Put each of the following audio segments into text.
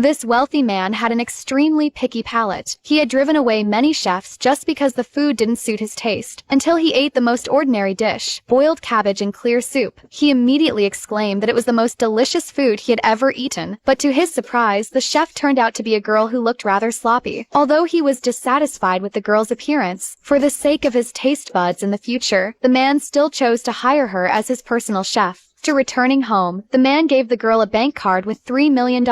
This wealthy man had an extremely picky palate. He had driven away many chefs just because the food didn't suit his taste, until he ate the most ordinary dish, boiled cabbage and clear soup. He immediately exclaimed that it was the most delicious food he had ever eaten, but to his surprise, the chef turned out to be a girl who looked rather sloppy. Although he was dissatisfied with the girl's appearance, for the sake of his taste buds in the future, the man still chose to hire her as his personal chef. After returning home, the man gave the girl a bank card with $3 million.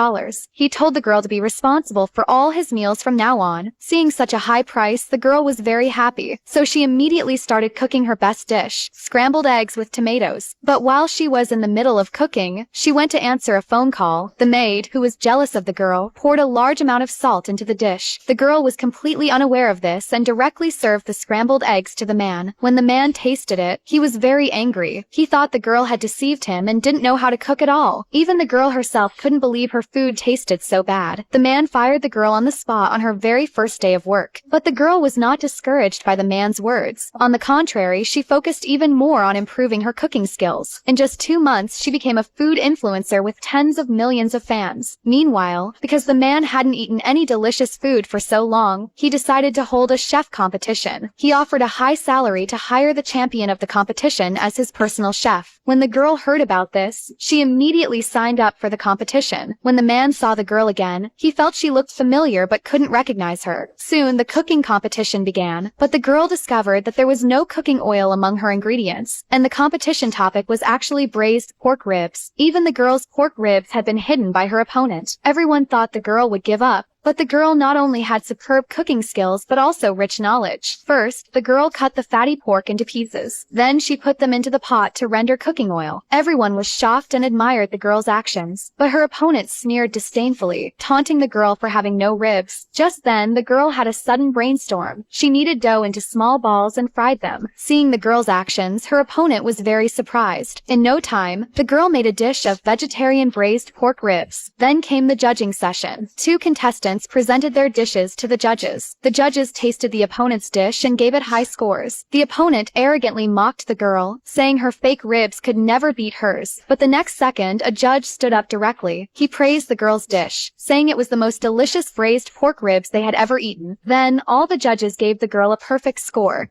He told the girl to be responsible for all his meals from now on. Seeing such a high price, the girl was very happy, so she immediately started cooking her best dish, scrambled eggs with tomatoes. But while she was in the middle of cooking, she went to answer a phone call. The maid, who was jealous of the girl, poured a large amount of salt into the dish. The girl was completely unaware of this and directly served the scrambled eggs to the man. When the man tasted it, he was very angry. He thought the girl had deceived him and didn't know how to cook at all. Even the girl herself couldn't believe her food tasted so bad. The man fired the girl on the spot on her very first day of work. But the girl was not discouraged by the man's words. On the contrary, she focused even more on improving her cooking skills. In just 2 months, she became a food influencer with tens of millions of fans. Meanwhile, because the man hadn't eaten any delicious food for so long, he decided to hold a chef competition. He offered a high salary to hire the champion of the competition as his personal chef. When the girl heard about this, she immediately signed up for the competition. When the man saw the girl again, he felt she looked familiar but couldn't recognize her. Soon, the cooking competition began, but the girl discovered that there was no cooking oil among her ingredients, and the competition topic was actually braised pork ribs. Even the girl's pork ribs had been hidden by her opponent. Everyone thought the girl would give up. But the girl not only had superb cooking skills but also rich knowledge. First, the girl cut the fatty pork into pieces. Then she put them into the pot to render cooking oil. Everyone was shocked and admired the girl's actions, but her opponent sneered disdainfully, taunting the girl for having no ribs. Just then, the girl had a sudden brainstorm. She kneaded dough into small balls and fried them. Seeing the girl's actions, her opponent was very surprised. In no time, the girl made a dish of vegetarian braised pork ribs. Then came the judging session. 2 contestants presented their dishes to the judges. The judges tasted the opponent's dish and gave it high scores. The opponent arrogantly mocked the girl, saying her fake ribs could never beat hers. But the next second, a judge stood up directly. He praised the girl's dish, saying it was the most delicious braised pork ribs they had ever eaten. Then, all the judges gave the girl a perfect score.